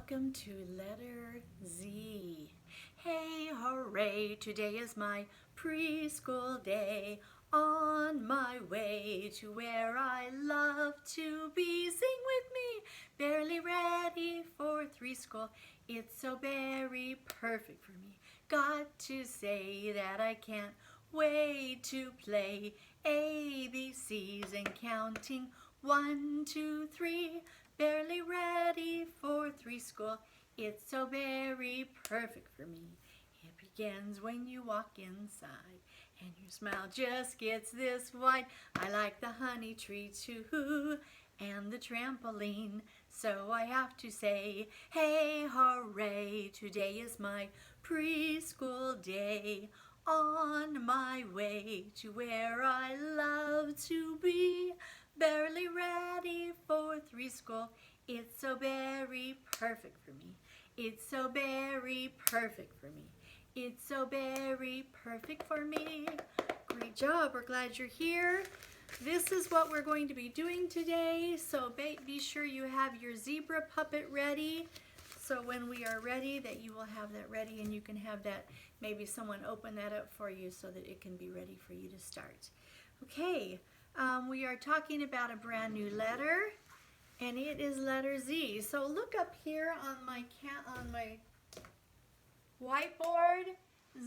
Welcome to letter Z. Hey, hooray, today is my preschool day. On my way to where I love to be. Sing with me, barely ready for three school. It's so very perfect for me. Got to say that I can't wait to play ABCs and counting 1, 2, 3. Barely ready for three school. It's so very perfect for me. It begins when you walk inside and your smile just gets this wide. I like the honey tree too and the trampoline. So I have to say, hey, hooray, today is my preschool day. On my way to where I love to be. Barely ready for three school. It's so very perfect for me. It's so very perfect for me. It's so very perfect for me. Great job. We're glad you're here. This is what we're going to be doing today. So be sure you have your zebra puppet ready. So when we are ready, that you will have that ready and you can have that, maybe someone open that up for you so that it can be ready for you to start. Okay. We are talking about a brand new letter, and it is letter Z. So look up here on my whiteboard.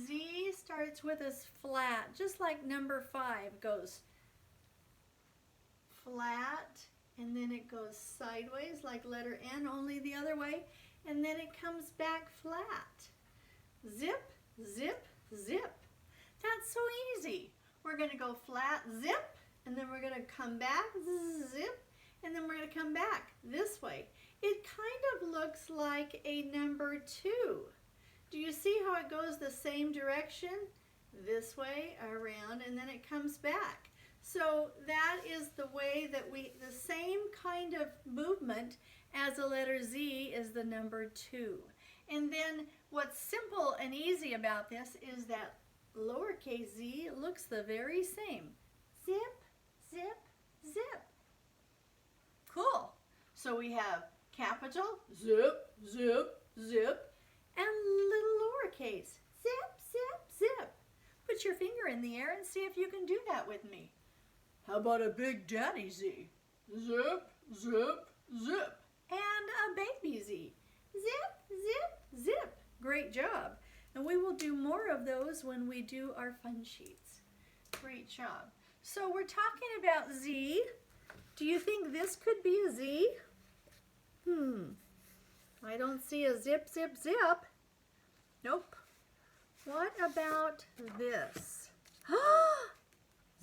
Z starts with a flat, just like number 5 goes flat, and then it goes sideways like letter N, only the other way, and then it comes back flat. Zip, zip, zip. That's so easy. We're going to go flat, zip, and then we're going to come back, zip, and then we're going to come back this way. It kind of looks like a number 2. Do you see how it goes the same direction? This way, around, and then it comes back. So that is the way that the same kind of movement as a letter Z is the number 2. And then what's simple and easy about this is that lowercase z looks the very same. Zip, zip, zip. Cool. So we have capital, zip, zip, zip, and little lowercase, zip, zip, zip. Put your finger in the air and see if you can do that with me. How about a big daddy Z? Zip, zip, zip. And a baby Z. Zip, zip, zip. Great job. And we will do more of those when we do our fun sheets. Great job. So we're talking about Z. Do you think this could be a Z? I don't see a zip, zip, zip. Nope. What about this?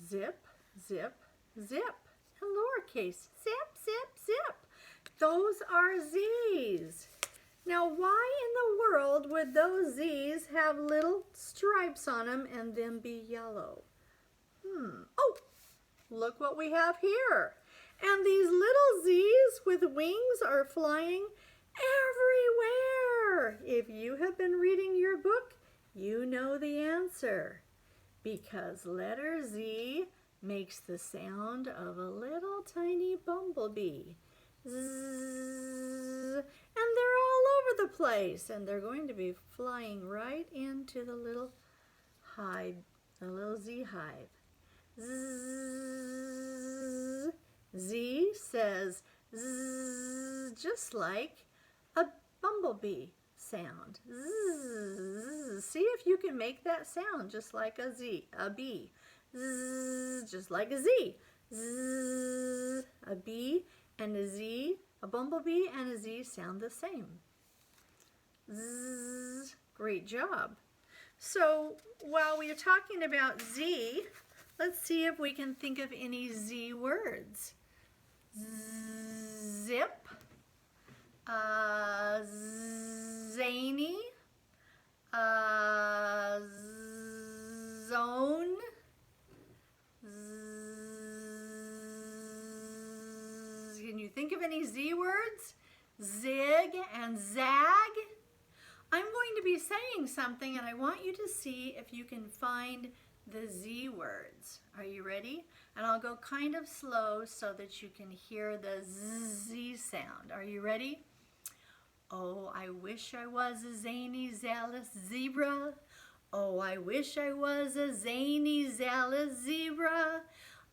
Zip, zip, zip. And lowercase. Zip, zip, zip. Those are Z's. Now, why in the world would those Z's have little stripes on them and then be yellow? Oh, look what we have here. And these little Z's with wings are flying everywhere. If you have been reading your book, you know the answer. Because letter Z makes the sound of a little tiny bumblebee. Zzz, and they're all over the place, and they're going to be flying right into the little hive, the little Z hive. Zzz. Z says zzz, just like a bumblebee sound. Zzz. See if you can make that sound just like a Z, a bee. Zzz, just like a Z. Zzz, a bee and a Z, a bumblebee and a Z sound the same. Zzz, great job. So while we are talking about Z, let's see if we can think of any Z words. Zip, zany, zone, can you think of any Z words? Zig and zag. I'm going to be saying something and I want you to see if you can find the Z words. Are you ready? And I'll go kind of slow so that you can hear the Z sound. Are you ready? Oh, I wish I was a zany, zealous zebra. Oh, I wish I was a zany, zealous zebra.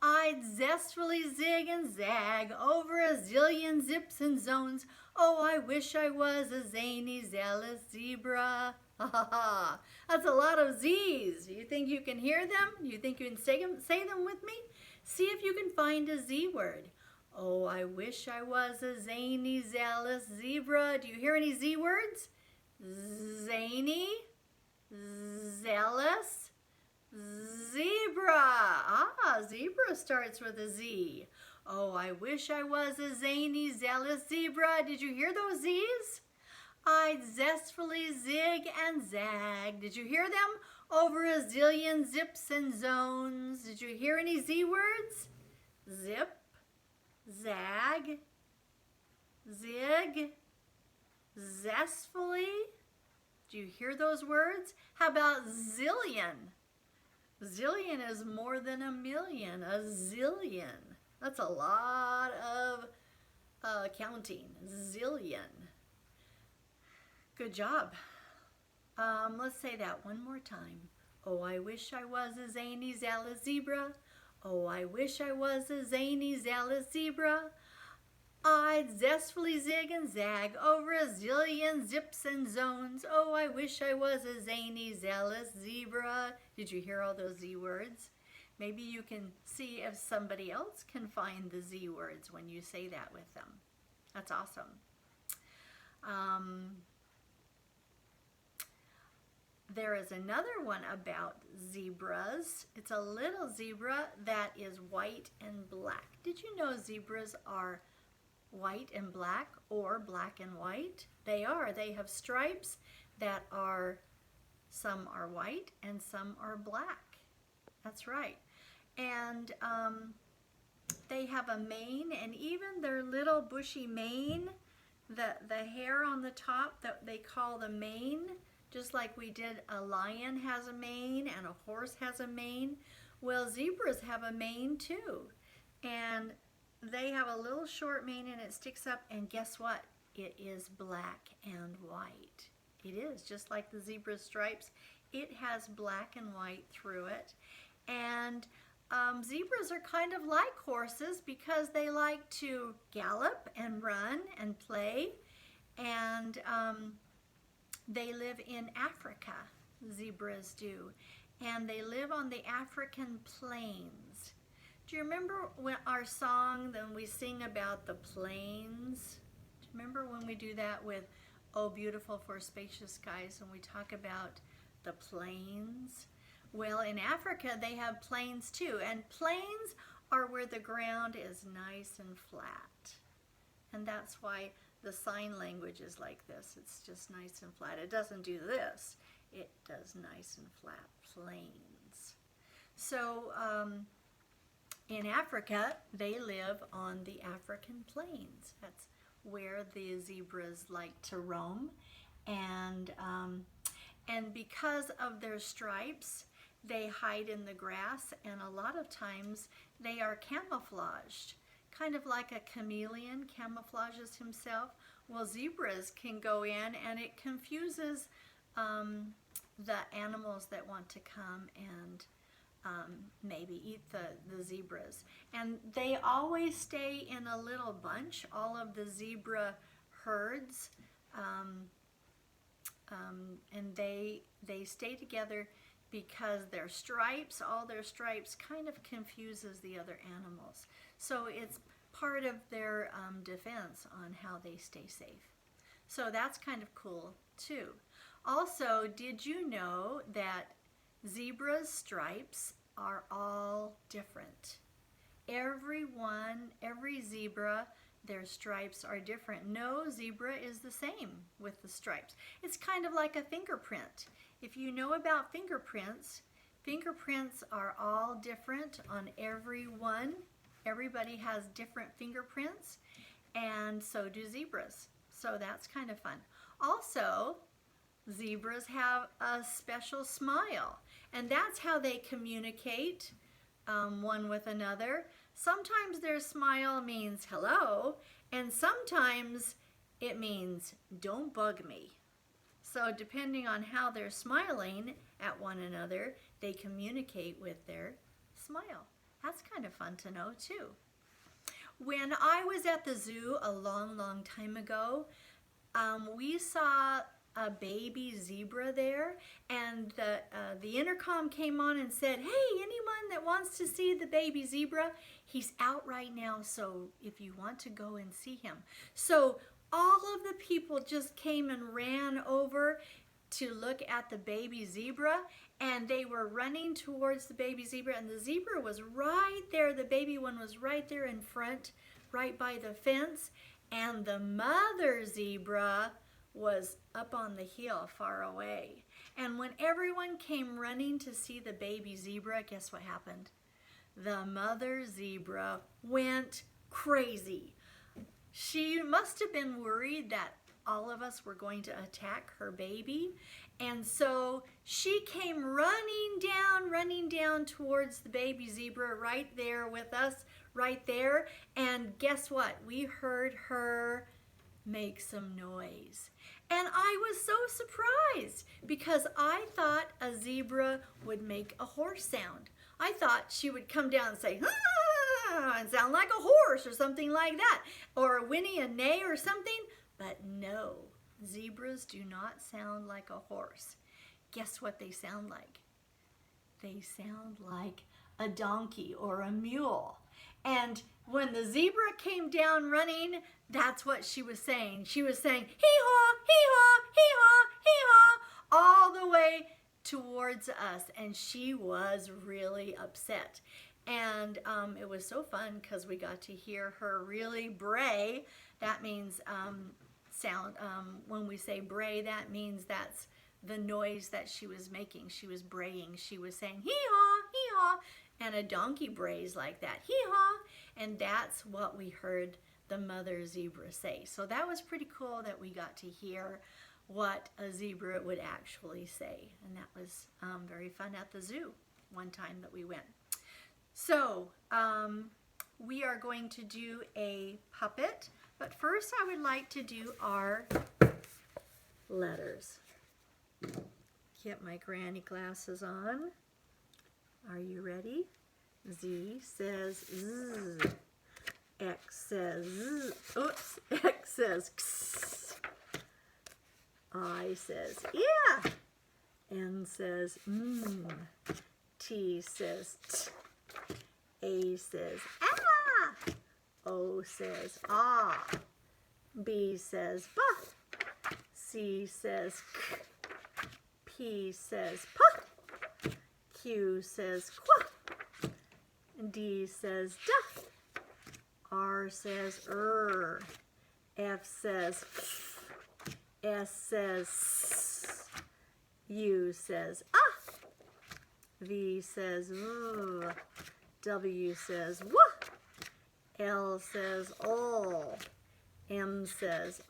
I'd zestfully zig and zag over a zillion zips and zones. Oh, I wish I was a zany, zealous zebra. Ha ha ha. That's a lot of Z's. You think you can hear them? You think you can say them with me? See if you can find a Z word. Oh, I wish I was a zany, zealous zebra. Do you hear any Z words? Zany, zealous, zebra. Ah, zebra starts with a Z. Oh, I wish I was a zany, zealous zebra. Did you hear those Z's? I'd zestfully zig and zag. Did you hear them? Over a zillion zips and zones. Did you hear any Z words? Zip, zag, zig, zestfully. Do you hear those words? How about zillion? Zillion is more than a million, a zillion. That's a lot of counting, zillion. Good job. Let's say that one more time. Oh, I wish I was a zany, zealous zebra. Oh, I wish I was a zany, zealous zebra. I'd zestfully zig and zag over a zillion zips and zones. Oh, I wish I was a zany, zealous zebra. Did you hear all those Z words? Maybe you can see if somebody else can find the Z words when you say that with them. That's awesome. There is another one about zebras. It's a little zebra that is white and black. Did you know zebras are white and black or black and white? They are. They have stripes that are, some are white and some are black. That's right. And they have a mane, and even their little bushy mane, the hair on the top that they call the mane, just like we did, a lion has a mane and a horse has a mane. Well, zebras have a mane too. And they have a little short mane and it sticks up, and guess what? It is black and white. It is, just like the zebra stripes. It has black and white through it. And zebras are kind of like horses because they like to gallop and run and play. And they live in Africa, zebras do, and they live on the African plains. Do you remember when our song, then we sing about the plains? Do you remember when we do that with Oh Beautiful for Spacious Skies, and we talk about the plains? Well, in Africa they have plains too, and plains are where the ground is nice and flat. And that's why the sign language is like this. It's just nice and flat. It doesn't do this. It does nice and flat, plains. So in Africa, they live on the African plains. That's where the zebras like to roam. And because of their stripes, they hide in the grass, and a lot of times they are camouflaged. Kind of like a chameleon camouflages himself. Well, zebras can go in, and it confuses the animals that want to come and maybe eat the zebras. And they always stay in a little bunch, all of the zebra herds, and they stay together because their stripes, all their stripes, kind of confuses the other animals. So it's part of their defense on how they stay safe. So that's kind of cool too. Also, did you know that zebras' stripes are all different? Every zebra, their stripes are different. No zebra is the same with the stripes. It's kind of like a fingerprint. If you know about fingerprints, fingerprints are all different on everyone. Everybody has different fingerprints, and so do zebras. So that's kind of fun. Also, zebras have a special smile, and that's how they communicate one with another. Sometimes their smile means hello, and sometimes it means don't bug me. So depending on how they're smiling at one another, they communicate with their smile. That's kind of fun to know too. When I was at the zoo a long time ago, we saw a baby zebra there, and the intercom came on and said, hey, anyone that wants to see the baby zebra, he's out right now, so if you want to go and see him. So all of the people just came and ran over to look at the baby zebra, and they were running towards the baby zebra, and the zebra was right there. The baby one was right there in front, right by the fence, and the mother zebra was up on the hill far away. And when everyone came running to see the baby zebra, guess what happened? The mother zebra went crazy. She must have been worried that all of us were going to attack her baby. And so she came running down towards the baby zebra right there with us, right there. And guess what? We heard her make some noise. And I was so surprised because I thought a zebra would make a horse sound. I thought she would come down and say, ah, and sound like a horse or something like that, or whinny and neigh or something. But no, zebras do not sound like a horse. Guess what they sound like? They sound like a donkey or a mule. And when the zebra came down running, that's what she was saying. She was saying, hee-haw, hee-haw, hee-haw, hee-haw, all the way towards us. And she was really upset. And it was so fun because we got to hear her really bray. That means when we say bray, that means that's the noise that she was making. She was braying. She was saying, hee-haw, hee-haw. And a donkey brays like that, hee-haw. And that's what we heard the mother zebra say. So that was pretty cool that we got to hear what a zebra would actually say. And that was very fun at the zoo one time that we went. So we are going to do a puppet. But first I would like to do our letters. Get my granny glasses on. Are you ready? Z says Z. X says Z. Oops. X says X. I says yeah. N says T says T. A says ah. O says ah. B says ba. C says k. P says pa. Q says qua. D says da. R says F says f. S says s. U says ah. V says v. W says wa. L says ol. M says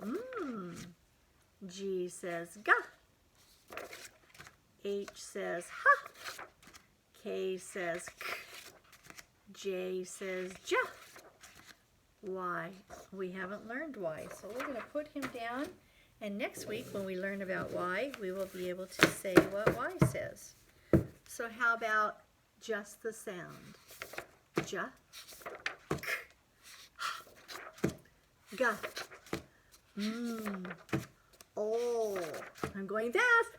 G says ga. H says ha. K says k. J says ja. Y, we haven't learned Y, so we're going to put him down, and next week when we learn about Y, we will be able to say what Y says. So how about just the sound? Ja, k, ha, ga, oh. I'm going fast.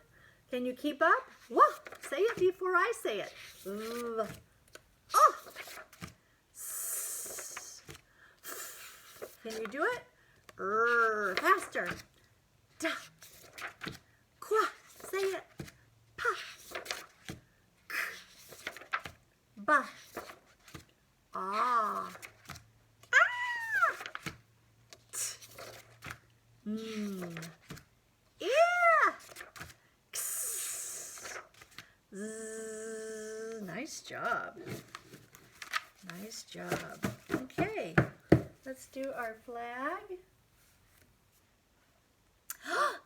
Can you keep up? Wah, say it before I say it. Oh. Can you do it? Faster. Da. Qua. Say it. Pa. K. Ba. Ah. Ah. T. Yeah. X. Z. Nice job. Nice job. Okay. Let's do our flag.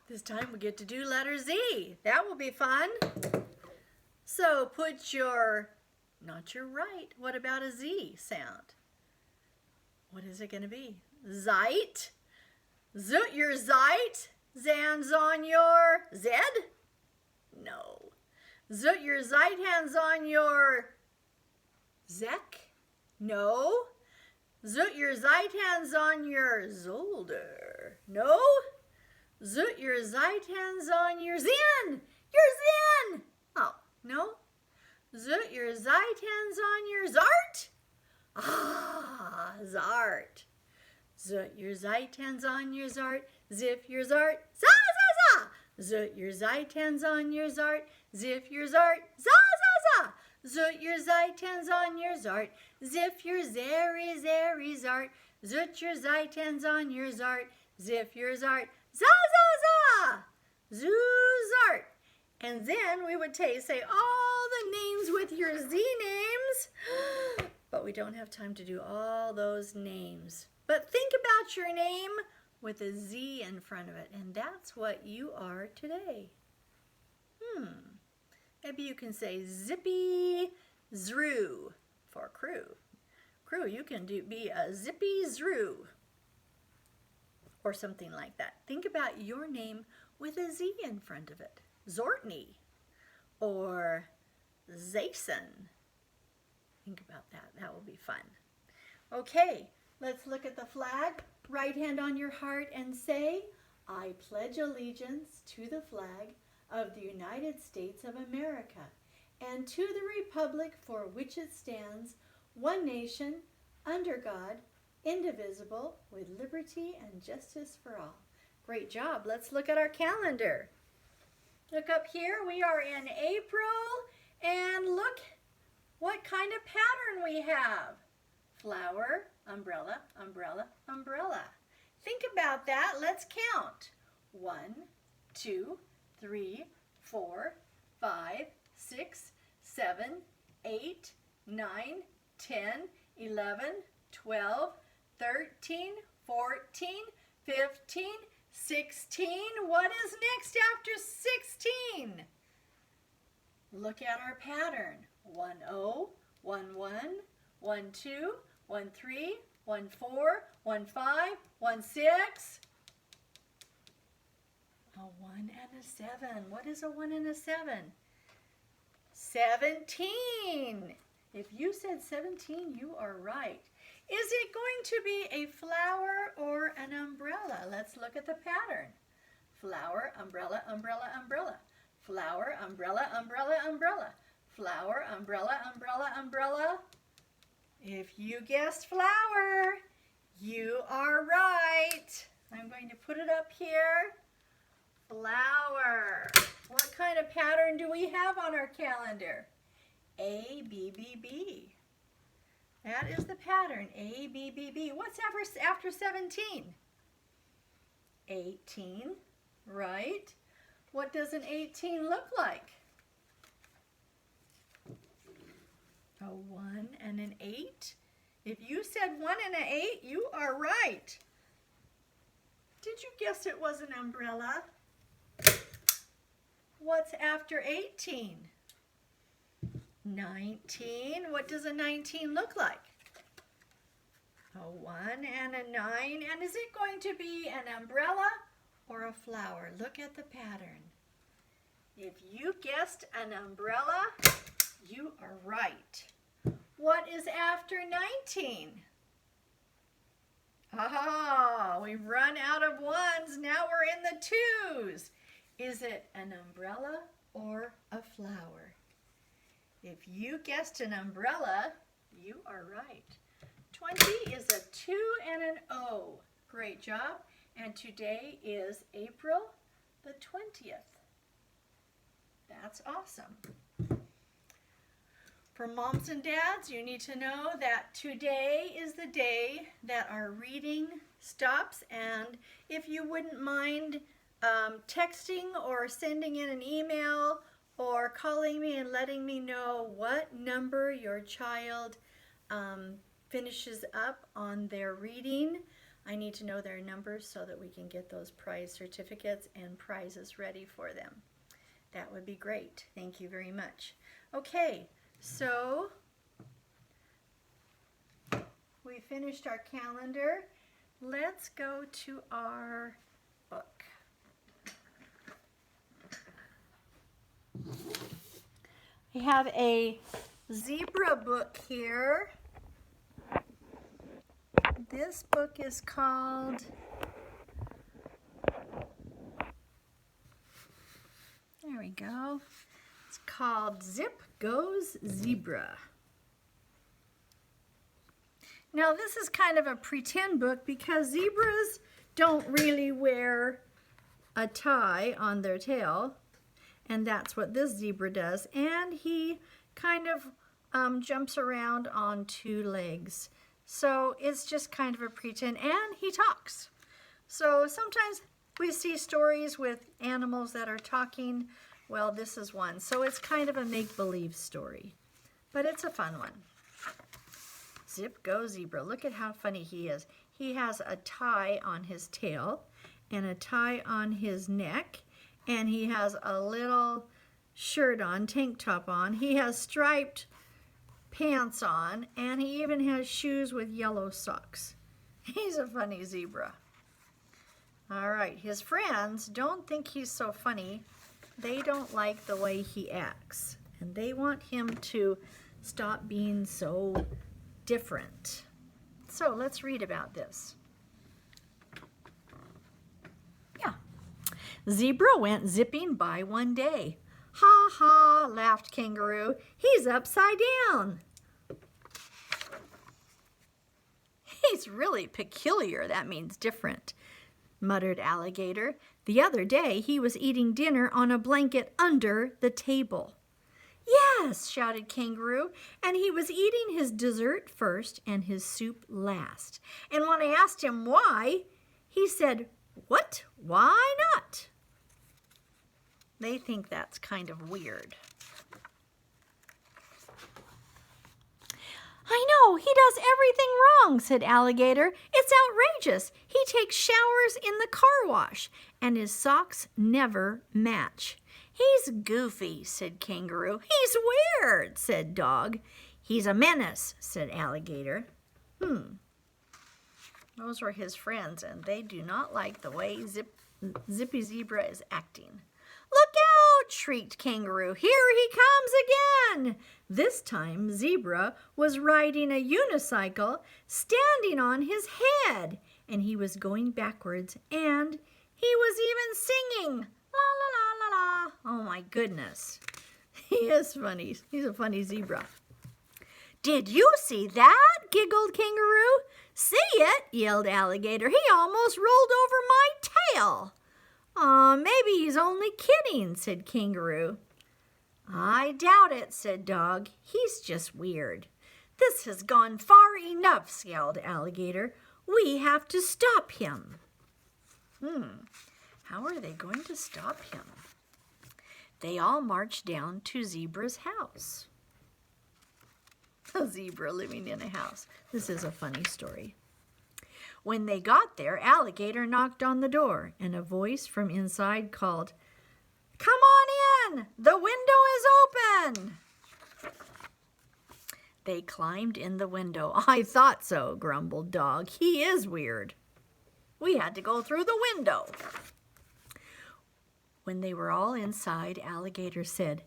This time we get to do letter Z. That will be fun. So put your, not your right, what about a Z sound? What is it going to be? Zeit, Zoot your Zeit, Zans on your Zed? No. Zoot your Zeit, hands on your Zek? No. Zoot your Zeit, hands on your Zolder? No. Zoot your Zeit, hands on your Zin? Your Zin! Oh, no. Zoot your Zeit, hands on your Zart? Ah, Zart. Zoot your Zeit, hands on your Zart. Zip your Zart. Za, za, za. Zoot your Zeit, hands on your Zart. Zip your Zart. Za, za, za. Zoot your Zeit, hands on your Zart. Zip your Zary, Zary, Zart. Zoot your Zeit, hands on your Zart. Zip your Zart. Za, za, za. Zoo, Zart. And then we would say all the names with your Z names. But we don't have time to do all those names. But think about your name with a Z in front of it. And that's what you are today. Maybe you can say Zippy Zroo for crew. Crew, you can be a Zippy Zroo or something like that. Think about your name with a Z in front of it. Zortney or Zason. Think about that. That will be fun. Okay, let's look at the flag. Right hand on your heart and say, I pledge allegiance to the flag of the United States of America and to the republic for which it stands, one nation, under God, indivisible, with liberty and justice for all. Great job. Let's look at our calendar. Look up here. We are in April, and look what kind of pattern we have. Flower, umbrella, umbrella, umbrella. Think about that. Let's count. 1, 2, 3, 4, 5, 6, 7, 8, 9, 10, 11, 12, 13, 14, 15, 16. What is next after 16? Look at our pattern. 1, 0, 1, 1, 1, 2, 1, 3, 1, 4, 1, 5, 1, 6. A 1 and a 7. What is a 1 and a 7? 17. If you said 17, you are right. Is it going to be a flower or an umbrella? Let's look at the pattern. Flower, umbrella, umbrella, umbrella. Flower, umbrella, umbrella, umbrella. Flower, umbrella, umbrella, umbrella. If you guessed flower, you are right. I'm going to put it up here. Flower. What kind of pattern do we have on our calendar? A, B, B, B. That is the pattern, A, B, B, B. What's after 17? 18, right? What does an 18 look like? A 1 and an 8. If you said 1 and an 8, you are right. Did you guess it was an umbrella? What's after 18? 19. What does a 19 look like? A 1 and a 9. And is it going to be an umbrella or a flower? Look at the pattern. If you guessed an umbrella, you are right. What is after 19? Ah, we've run out of ones. Now we're in the twos. Is it an umbrella or a flower? If you guessed an umbrella, you are right. 20 is a 2 and an O. Great job. And today is April the 20th. That's awesome. For moms and dads, you need to know that today is the day that our reading stops. And if you wouldn't mind texting or sending in an email or calling me and letting me know what number your child finishes up on their reading. I need to know their numbers so that we can get those prize certificates and prizes ready for them. That would be great. Thank you very much. Okay, so we finished our calendar. let's go to our book. I have a zebra book here. This book is called There we go. It's called Zip Goes Zebra. Now this is kind of a pretend book because zebras don't really wear a tie on their tail, and that's what this zebra does. And he kind of jumps around on two legs. So it's just kind of a pretend, and he talks. So sometimes we see stories with animals that are talking. Well, this is one. So it's kind of a make-believe story, but it's a fun one. Zip Go Zebra. Look at how funny he is. He has a tie on his tail and a tie on his neck, and he has a little shirt on, tank top on. He has striped pants on, and he even has shoes with yellow socks. He's a funny zebra. All right, his friends don't think he's so funny. They don't like the way he acts, and they want him to stop being so different. So let's read about this. Yeah. Zebra went zipping by one day. Ha ha, laughed Kangaroo. He's upside down. He's really peculiar. That means different, muttered Alligator. The other day he was eating dinner on a blanket under the table. Yes, shouted Kangaroo, and he was eating his dessert first and his soup last. And when I asked him why, he said, "What? Why not?" They think that's kind of weird. I know, he does everything wrong, said Alligator. It's outrageous. He takes showers in the car wash, and his socks never match. He's goofy, said Kangaroo. He's weird, said Dog. He's a menace, said Alligator. Those were his friends, and they do not like the way Zippy Zebra is acting. Look out, shrieked Kangaroo. Here he comes again. This time Zebra was riding a unicycle standing on his head, and he was going backwards, and he was even singing. La la la la la. Oh my goodness. He is funny. He's a funny zebra. Did you see that? Giggled Kangaroo. See it? Yelled Alligator. He almost rolled over my tail. Aw, maybe he's only kidding, said Kangaroo. I doubt it, said Dog. He's just weird. This has gone far enough, yelled Alligator. We have to stop him. How are they going to stop him? They all marched down to Zebra's house. A zebra living in a house. This is a funny story. When they got there, Alligator knocked on the door, and a voice from inside called, "Come on in! The window is open!" They climbed in the window. I thought so, grumbled Dog. He is weird. We had to go through the window. When they were all inside, Alligator said,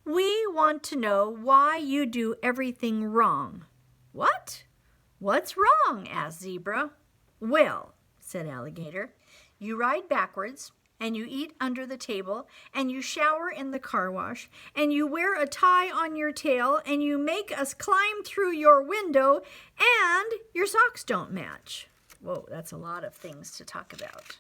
"We want to know why you do everything wrong." What? What's wrong? Asked Zebra. Well, said Alligator, you ride backwards, and you eat under the table, and you shower in the car wash, and you wear a tie on your tail, and you make us climb through your window, and your socks don't match. Whoa, that's a lot of things to talk about.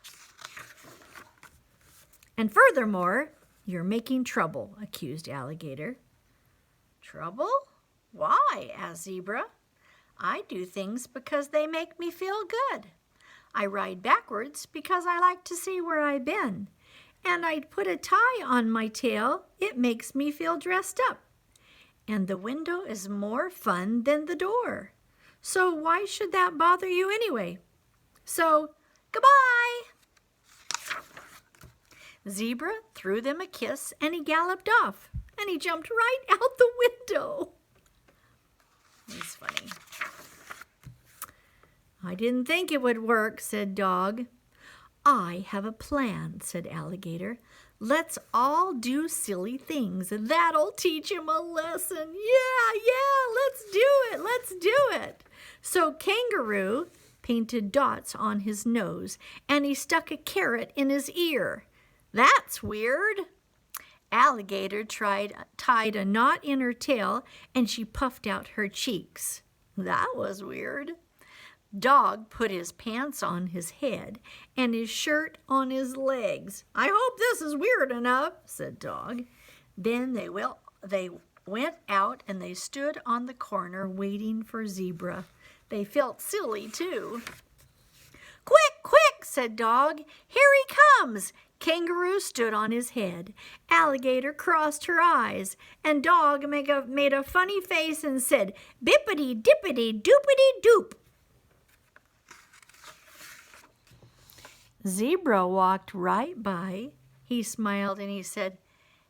And furthermore, you're making trouble, accused Alligator. Trouble? Why? Asked Zebra. I do things because they make me feel good. I ride backwards because I like to see where I've been. And I put a tie on my tail. It makes me feel dressed up. And the window is more fun than the door. So why should that bother you anyway? So, goodbye. Zebra threw them a kiss, and he galloped off. And he jumped right out the window. He's funny. I didn't think it would work, said Dog. I have a plan, said Alligator. Let's all do silly things. That'll teach him a lesson. Yeah, let's do it. So Kangaroo painted dots on his nose, and he stuck a carrot in his ear. That's weird. Alligator tied a knot in her tail, and she puffed out her cheeks. That was weird. Dog put his pants on his head and his shirt on his legs. I hope this is weird enough, said Dog. Then they went out and they stood on the corner waiting for Zebra. They felt silly, too. Quick, said Dog. Here he comes. Kangaroo stood on his head. Alligator crossed her eyes, and Dog made a funny face and said, bippity dippity doopity doop. Zebra walked right by. He smiled and he said,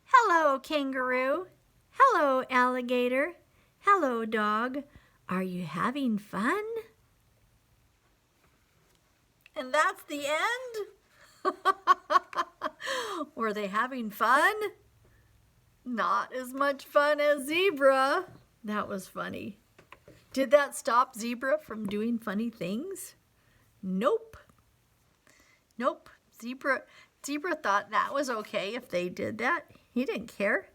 hello, Kangaroo. Hello, Alligator. Hello, Dog. Are you having fun? And that's the end? Were they having fun? Not as much fun as Zebra. That was funny. Did that stop Zebra from doing funny things? Nope. Zebra thought that was okay if they did that. He didn't care.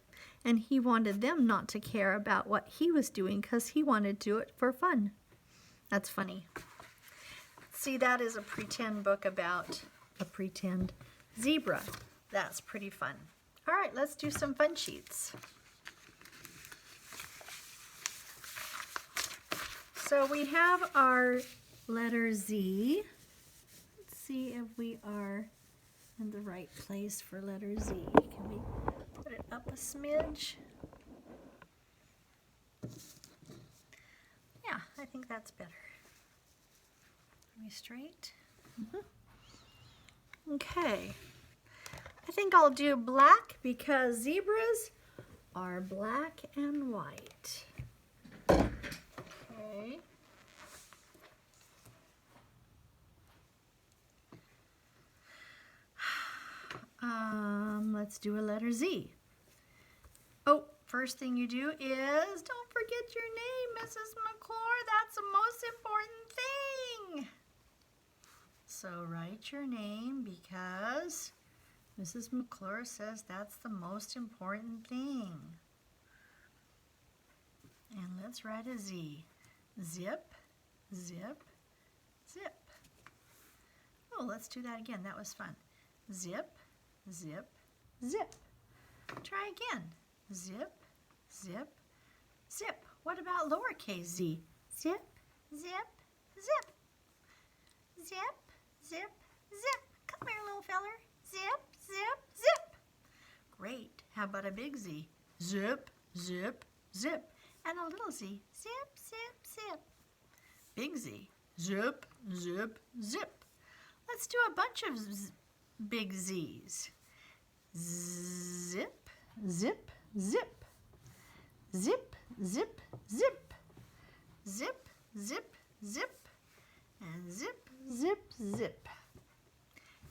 And he wanted them not to care about what he was doing because he wanted to do it for fun. That's funny. See, that is a pretend book about a pretend zebra. That's pretty fun. All right, let's do some fun sheets. So we have our letter Z. Let's see if we are in the right place for letter Z. Can we put it up a smidge? Yeah, I think that's better. Are we straight? Okay. I think I'll do black because zebras are black and white. Okay. Let's do a letter Z. Oh, first thing you do is don't forget your name, Mrs. McClure. That's the most important thing. So write your name because Mrs. McClure says that's the most important thing. And let's write a Z. Zip, zip, zip. Oh, let's do that again. That was fun. Zip, zip, zip. Try again. Zip, zip, zip. What about lowercase z? Zip, zip, zip. Zip, zip, zip. Come here, little feller. Zip, zip, zip. Great. How about a big Z? Zip, zip, zip. And a little z. Zip, zip, zip. Big Z. Zip, zip, zip. Let's do a bunch of big Z's. Zip, zip, zip. Zip, zip, zip. Zip, zip, zip. And zip, zip, zip.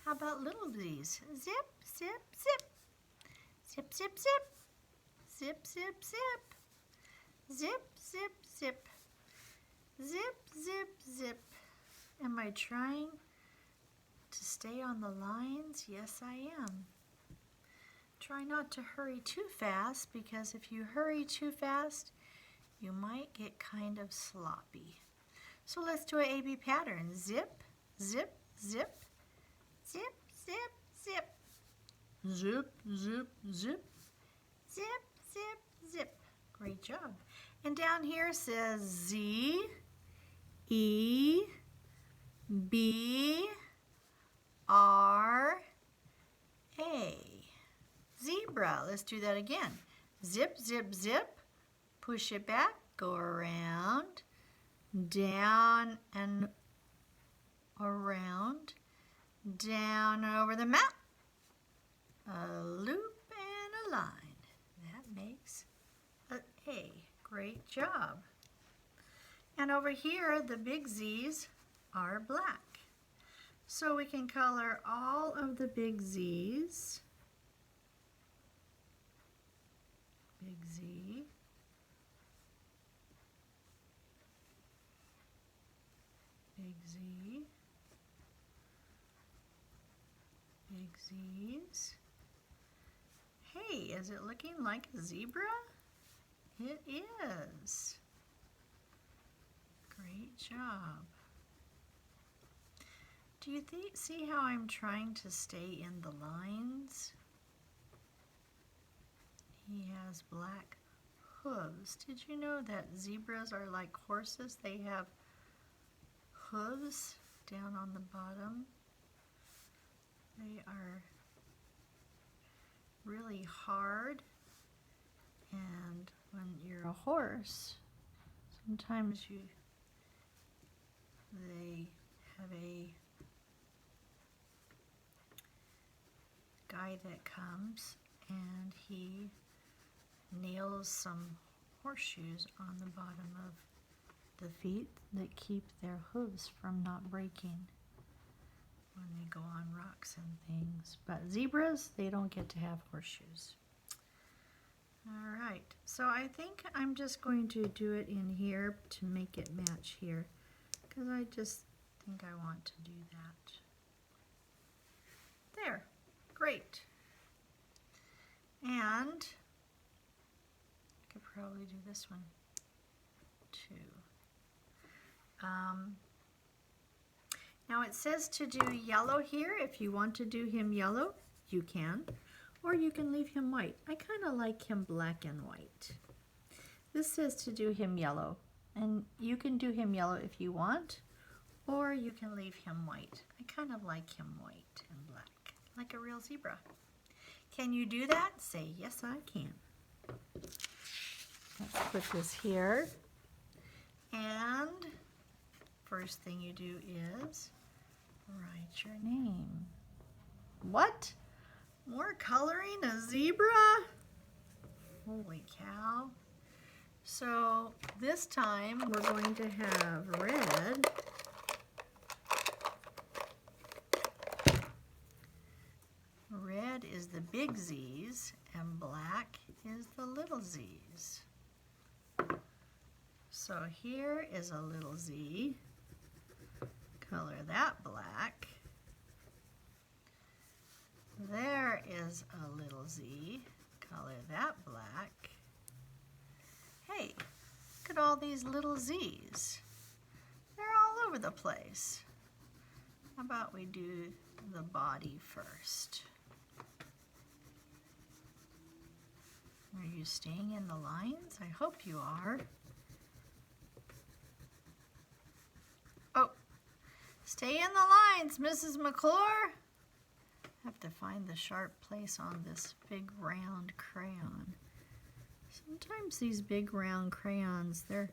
How about little Z's? Zip, zip, zip. Zip, zip, zip. Zip, zip, zip. Zip, zip, zip. Zip, zip, zip. Am I trying to stay on the lines? Yes, I am. Try not to hurry too fast because if you hurry too fast, you might get kind of sloppy. So let's do an A-B pattern. Zip, zip, zip. Zip, zip, zip. Zip, zip, zip. Zip, zip, zip. Great job. And down here says Z, E, B, R, A. Zebra. Let's do that again. Zip, zip, zip. Push it back. Go around. Down and around. Down and over the map. A loop and a line. That makes an A. Great job. And over here, the big Z's, are black. So we can color all of the big Z's. Big Z. Big Z. Big Z's. Hey, is it looking like a zebra? It is. Great job. Do you see how I'm trying to stay in the lines? He has black hooves. Did you know that zebras are like horses? They have hooves down on the bottom. They are really hard, and when you're a horse, sometimes they have a guy that comes and he nails some horseshoes on the bottom of the feet that keep their hooves from not breaking when they go on rocks and things. But zebras, they don't get to have horseshoes. All right, so I think I'm just going to do it in here to make it match here, because I just think I want to do that. There, great. And I could probably do this one too. Now it says to do yellow here. If you want to do him yellow, you can. Or you can leave him white. I kind of like him black and white. This says to do him yellow. And you can do him yellow if you want. Or you can leave him white. I kind of like him white and black. Like a real zebra. Can you do that? Say, yes, I can. Let's put this here. And first thing you do is write your name. What? More coloring a zebra? Holy cow. So this time we're going to have red. Red is the big Z's and black is the little Z's. So here is a little Z. Color that black. There is a little Z. Color that black. Hey, look at all these little Z's. They're all over the place. How about we do the body first? Are you staying in the lines? I hope you are. Oh, stay in the lines, Mrs. McClure. I have to find the sharp place on this big round crayon. Sometimes these big round crayons, they're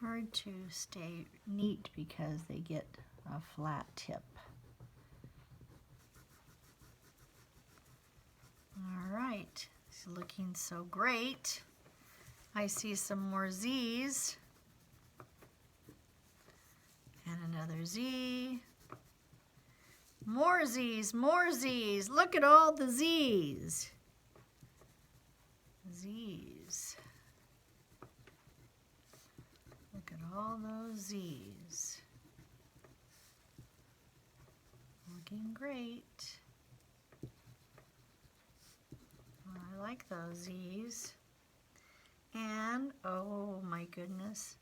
hard to stay neat because they get a flat tip. All right, it's looking so great. I see some more Z's. And another Z. More Z's, more Z's. Look at all the Z's. Z's. Look at all those Z's. Looking great. I like those Z's. And, oh my goodness,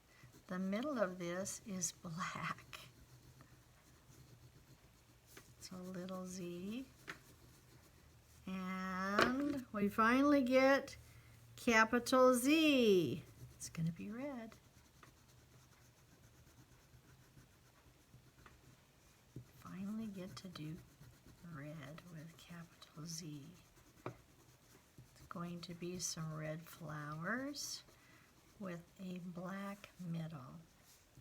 the middle of this is black. It's a little Z. And we finally get capital Z. It's going to be red. Finally get to do red with capital Z. It's going to be some red flowers with a black middle.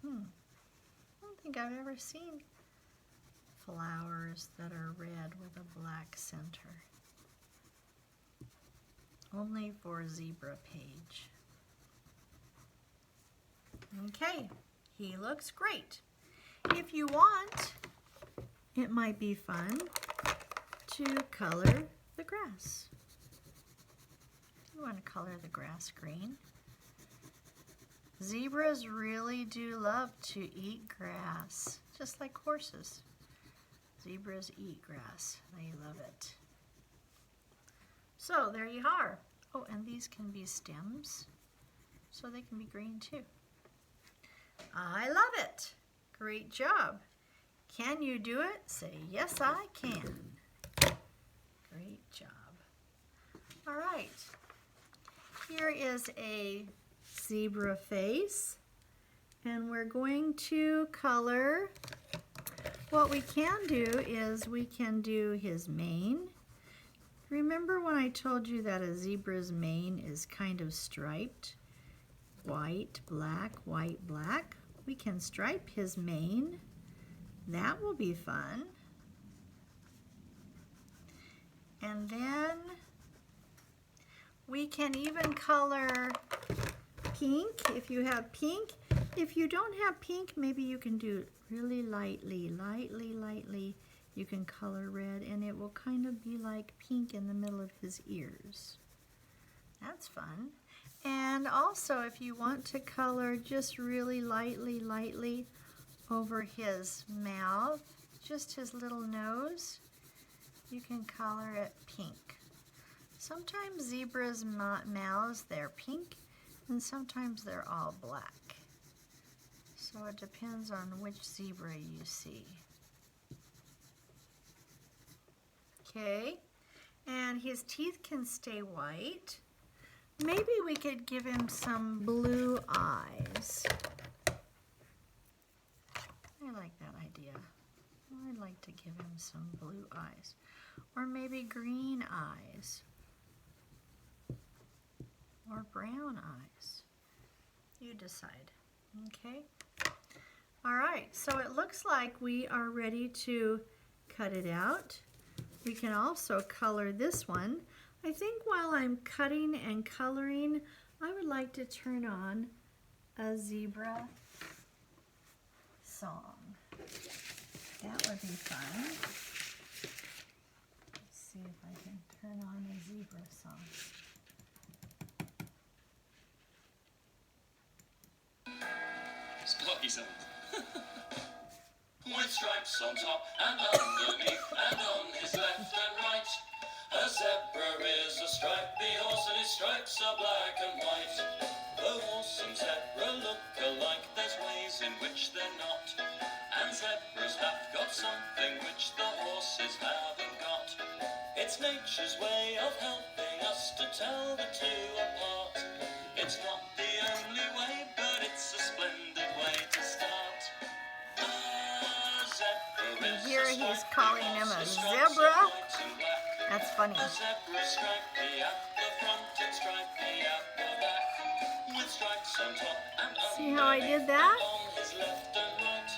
I don't think I've ever seen flowers that are red with a black center. Only for zebra page. Okay, he looks great. If you want, it might be fun to color the grass. You want to color the grass green. Zebras really do love to eat grass, just like horses. Zebras eat grass. They love it. So there you are. Oh, and these can be stems, so they can be green too. I love it. Great job. Can you do it? Say, yes, I can. Great job. All right. Here is a zebra face, and we're going to color. What we can do is we can do his mane. Remember when I told you that a zebra's mane is kind of striped? White, black, white, black. We can stripe his mane. That will be fun. And then we can even color pink if you have pink. If you don't have pink, maybe you can do it really lightly, lightly. You can color red, and it will kind of be like pink in the middle of his ears. That's fun. And also, if you want to color just really lightly over his mouth, just his little nose, you can color it pink. Sometimes zebras' mouths, they're pink, and sometimes they're all black. So it depends on which zebra you see. Okay, and his teeth can stay white. Maybe we could give him some blue eyes. I like that idea. I'd like to give him some blue eyes. Or maybe green eyes. Or brown eyes. You decide. Okay? All right, so it looks like we are ready to cut it out. We can also color this one. I think while I'm cutting and coloring, I would like to turn on a zebra song. That would be fun. Let's see if I can turn on a zebra song. Sparky sound. With stripes on top and underneath and on his left and right. A zebra is a stripy horse and his stripes are black and white. The horse and zebra look alike, there's ways in which they're not. And zebras have got something which the horses haven't got. It's nature's way of helping us to tell the two apart. It's not the only way, but it's a splendid way to start. Here he's calling him a zebra. That's funny. A zebra stripy at the front and stripy at the back. With stripes on top and see how I did that? on his left and right.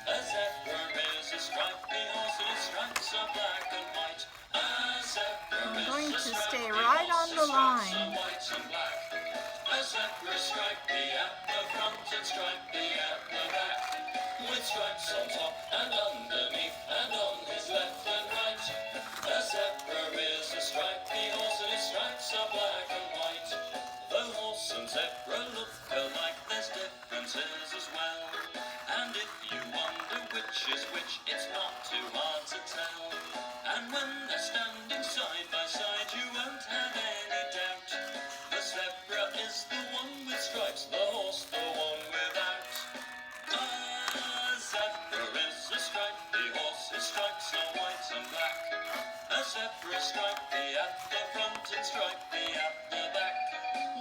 A zebra is a stripy horse and his stripes are black and white. A zebra I'm going is to a stay stripy right horse, on the his stripes line. are white and black. A zebra stripy at the front and stripy at the back. With stripes on top and underneath and on his left and right. A zebra is a stripy horse and his stripes are black and white. The horse and zebra look alike, there's differences as well. And if you wonder which is which, it's not too hard to tell. And when they're standing side by side, you won't have any doubt. The zebra is the one with stripes, the horse the one without. A zebra is a stripy horse, his stripes are white and black. A zebra stripy at the front and stripy at the back.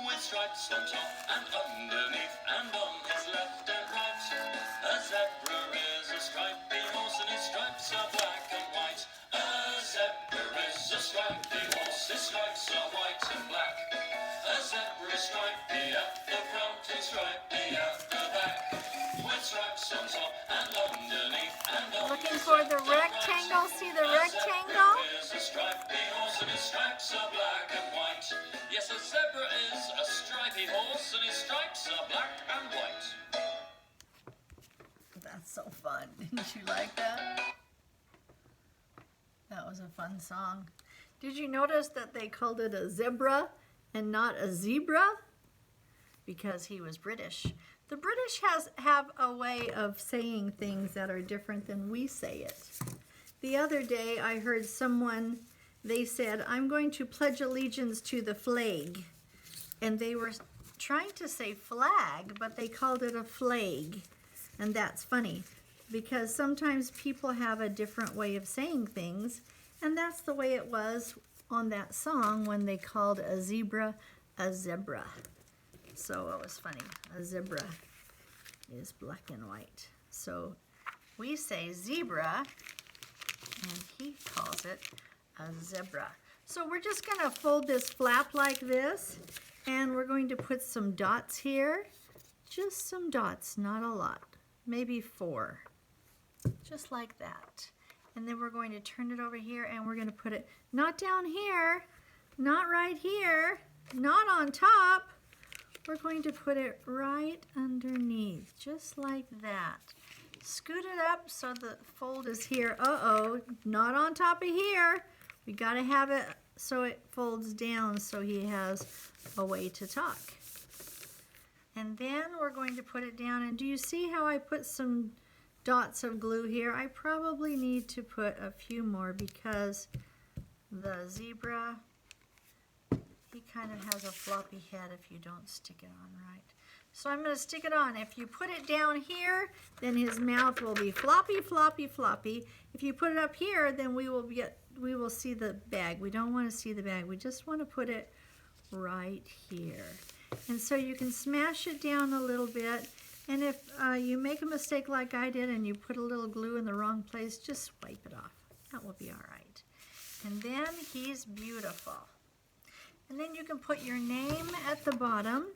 With stripes on top and underneath and on his left and right. A zebra is a stripy horse and his stripes are black and white. A zebra is a stripy horse, his stripes are white and black. A zebra stripy at the front and stripy at the back. With stripes on top and underneath and on Looking his for left the and right. rectangle. See the A rectangle? zebra is a stripy horse and his stripes are black and white. Yes, a zebra is a stripy horse and his stripes are black and white. That's So fun. Didn't you like that? That was a fun song. Did you notice that they called it a zebra and not a zebra? Because he was British. The British have a way of saying things that are different than we say it. The other day I heard someone, they said, I'm going to pledge allegiance to the flag. And they were trying to say flag, but they called it a flag. And that's funny, because sometimes people have a different way of saying things, and that's the way it was on that song when they called a zebra a zebra. So it was funny. A zebra is black and white. So we say zebra, and he calls it a zebra. So we're just going to fold this flap like this, and we're going to put some dots here. Just some dots, not a lot. Maybe 4. Just like that. And then we're going to turn it over here, and we're going to put it not down here, not right here, not on top. We're going to put it right underneath, just like that. Scoot it up so the fold is here. Uh-oh, not on top of here. We got to have it so it folds down so he has a way to talk. And then we're going to put it down. And do you see how I put some dots of glue here? I probably need to put a few more because the zebra, he kind of has a floppy head if you don't stick it on right. So I'm going to stick it on. If you put it down here, then his mouth will be floppy, floppy, floppy. If you put it up here, then we will see the bag. We don't want to see the bag. We just want to put it right here. And so you can smash it down a little bit. And if you make a mistake like I did and you put a little glue in the wrong place, just wipe it off. That will be all right. And then he's beautiful. And then you can put your name at the bottom.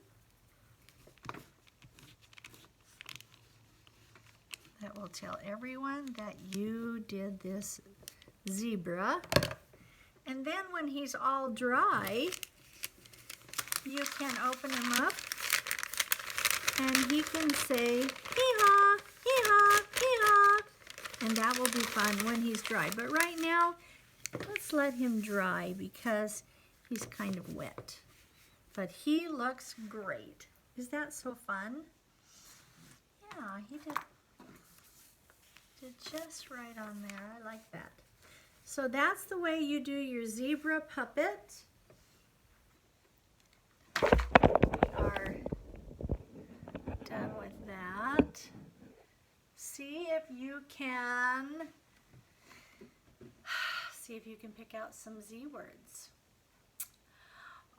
That will tell everyone that you did this zebra. And then when he's all dry, you can open him up and he can say, hee-haw, hee-haw, hee-haw. And that will be fun when he's dry. But right now, let's let him dry because he's kind of wet. But he looks great. Is that so fun? Yeah, he did just right on there. I like that. So that's the way you do your zebra puppet. We are done with that. See if you can pick out some Z words.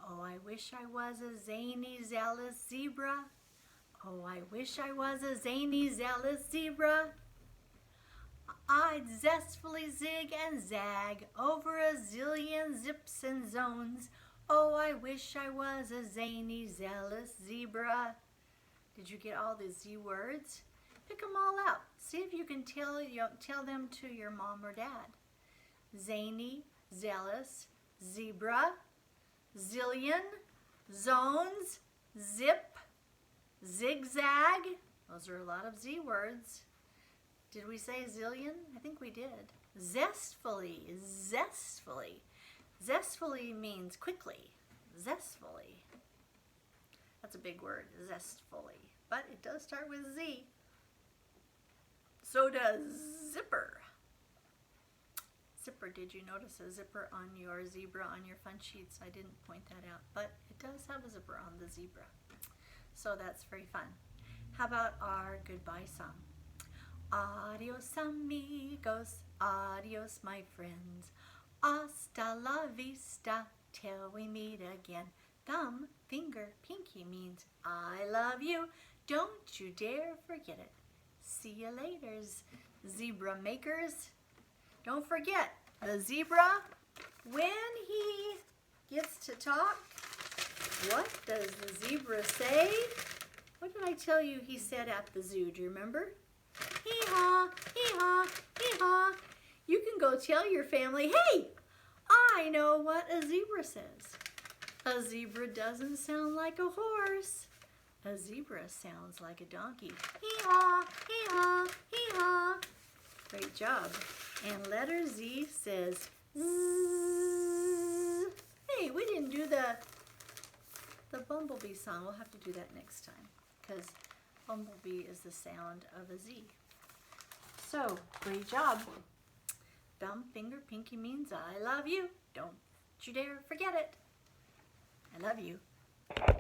Oh, I wish I was a zany, zealous zebra. Oh, I wish I was a zany, zealous zebra. I'd zestfully zig and zag over a zillion zips and zones. Oh, I wish I was a zany, zealous zebra. Did you get all the Z words? Pick them all out. See if you can tell them to your mom or dad. Zany, zealous, zebra, zillion, zones, zip, zigzag. Those are a lot of Z words. Did we say zillion? I think we did. Zestfully, zestfully. Zestfully means quickly. Zestfully. That's a big word, zestfully. But it does start with Z. So does zipper. Zipper, did you notice a zipper on your zebra on your fun sheets? I didn't point that out, but it does have a zipper on the zebra. So that's very fun. How about our goodbye song? Adios amigos, adios my friends, hasta la vista, till we meet again. Thumb, finger, pinky means I love you, don't you dare forget it. See you later, zebra makers. Don't forget, the zebra, when he gets to talk, what does the zebra say? What did I tell you he said at the zoo? Do you remember? Hee-haw, hee-haw, hee-haw. You can go tell your family, hey, I know what a zebra says. A zebra doesn't sound like a horse. A zebra sounds like a donkey. Hee-haw, hee-haw, hee-haw. Great job. And letter Z says zzz. Hey, we didn't do the bumblebee song. We'll have to do that next time because bumblebee is the sound of a Z. So, great job. Thumb, finger, pinky means I love you. Don't you dare forget it. I love you.